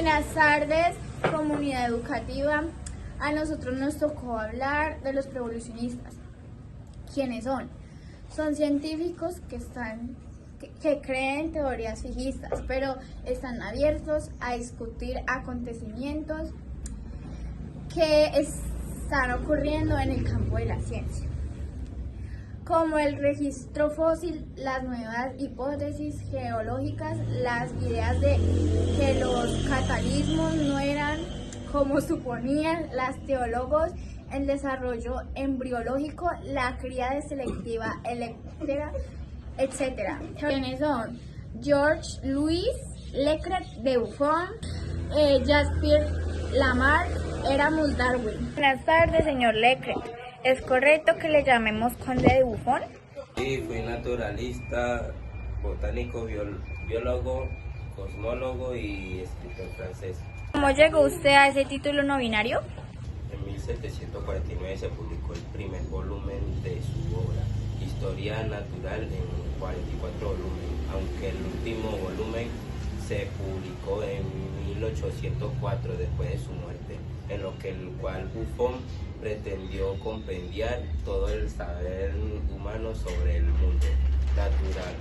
Buenas tardes, comunidad educativa. A nosotros nos tocó hablar de los preevolucionistas. ¿Quiénes son? Son científicos que creen teorías fijistas, pero están abiertos a discutir acontecimientos que están ocurriendo en el campo de la ciencia, como el registro fósil, las nuevas hipótesis geológicas, las ideas de que los cataclismos no eran como suponían los teólogos, el desarrollo embriológico, la cría de selectiva eléctrica, etc. ¿Quiénes son? George Louis Leclerc de Buffon, Jasper Lamarck, Erasmus Darwin. Buenas tardes, señor Leclerc. ¿Es correcto que le llamemos conde de Buffon? Sí, fui naturalista, botánico, biólogo, cosmólogo y escritor francés. ¿Cómo llegó usted a ese título no binario? En 1749 se publicó el primer volumen de su obra, Historia Natural, en 44 volúmenes, aunque el último volumen se publicó en 1804 después de su muerte, en lo que el cual Buffon pretendió compendiar todo el saber humano sobre el mundo natural.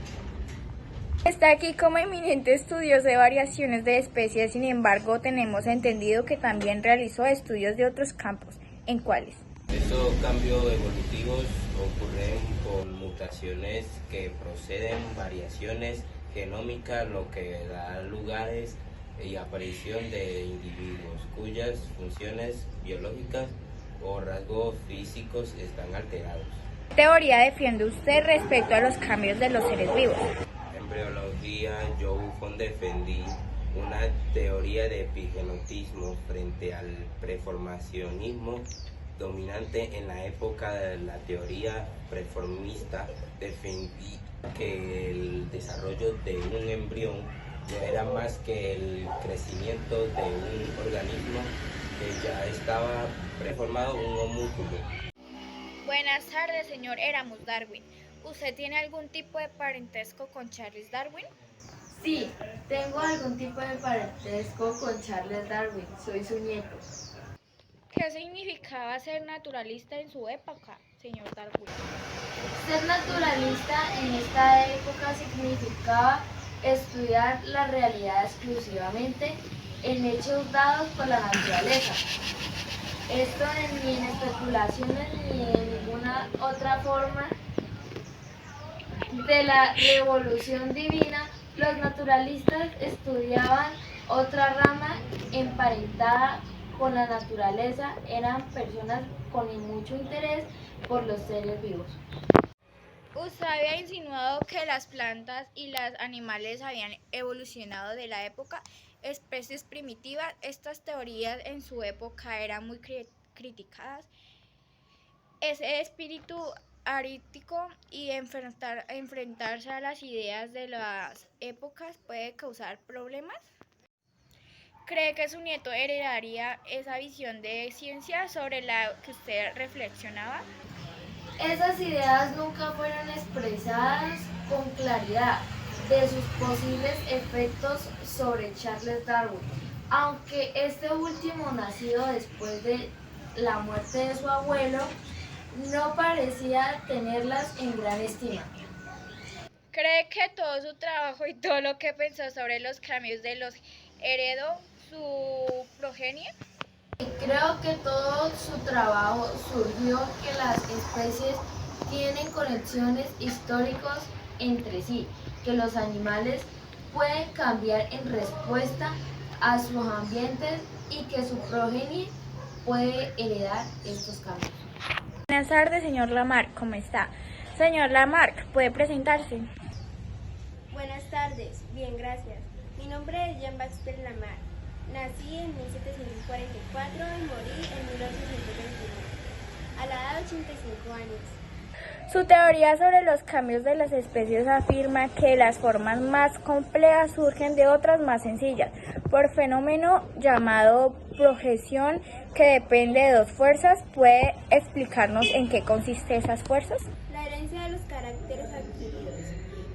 Está aquí como eminente estudioso de variaciones de especies, sin embargo tenemos entendido que también realizó estudios de otros campos. ¿En cuáles? Estos cambios evolutivos ocurren por mutaciones que proceden variaciones genómicas, lo que da lugares y aparición de individuos cuyas funciones biológicas o rasgos físicos están alterados. ¿Qué teoría defiende usted respecto a los cambios de los seres vivos? En embriología, yo Buffon defendí una teoría de epigenotismo frente al preformacionismo dominante en la época de la teoría preformista. Defendí que el desarrollo de un embrión no era más que el crecimiento de un organismo que ya estaba preformado, un homúnculo. Buenas tardes, señor Erasmus Darwin. ¿Usted tiene algún tipo de parentesco con Charles Darwin? Sí, tengo algún tipo de parentesco con Charles Darwin, soy su nieto. ¿Qué significaba ser naturalista en su época, señor Darwin? Ser naturalista en esta época significaba estudiar la realidad exclusivamente en hechos dados por la naturaleza. Esto ni en especulaciones ni en ninguna otra forma de la revolución divina. Los naturalistas estudiaban otra rama emparentada con la naturaleza, eran personas con mucho interés por los seres vivos. Usted había insinuado que las plantas y los animales habían evolucionado de la época, especies primitivas. Estas teorías en su época eran muy criticadas. Ese espíritu arítico y enfrentarse a las ideas de las épocas puede causar problemas. ¿Cree que su nieto heredaría esa visión de ciencia sobre la que usted reflexionaba? Esas ideas nunca fueron expresadas con claridad de sus posibles efectos sobre Charles Darwin, aunque este último, nacido después de la muerte de su abuelo, no parecía tenerlas en gran estima. ¿Cree que todo su trabajo y todo lo que pensó sobre los cambios de los heredó su progenie? Creo que todo su trabajo surgió que las especies tienen conexiones históricas entre sí, que los animales pueden cambiar en respuesta a sus ambientes y que su progenie puede heredar estos cambios. Buenas tardes, señor Lamarck, ¿cómo está? Señor Lamarck, ¿puede presentarse? Buenas tardes, bien, gracias. Mi nombre es Jean-Baptiste Lamarck. Nací en 1744 y morí en 1821, a la edad de 85 años. Su teoría sobre los cambios de las especies afirma que las formas más complejas surgen de otras más sencillas, por fenómeno llamado progresión, que depende de dos fuerzas. ¿Puede explicarnos en qué consiste esas fuerzas? La herencia de los caracteres adquiridos,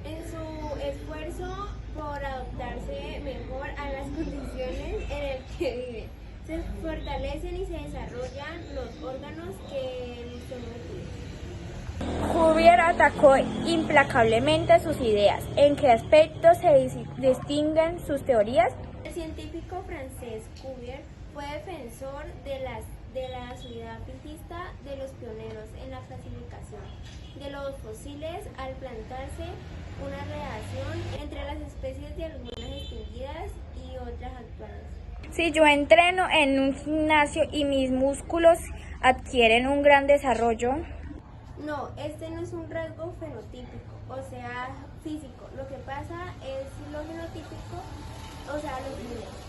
en su esfuerzo por adaptarse mejor a las condiciones que viven. Se fortalecen y se desarrollan los órganos que son útiles. Cuvier atacó implacablemente sus ideas. ¿En qué aspectos se distinguen sus teorías? El científico francés Cuvier fue defensor de la sociedad pintista de los pioneros en la clasificación de los fósiles al plantearse una relación entre las especies de algunas extinguidas y otras actuales. Si yo entreno en un gimnasio y mis músculos adquieren un gran desarrollo. No, este no es un rasgo fenotípico, o sea, físico. Lo que pasa es lo fenotípico, o sea, los genes.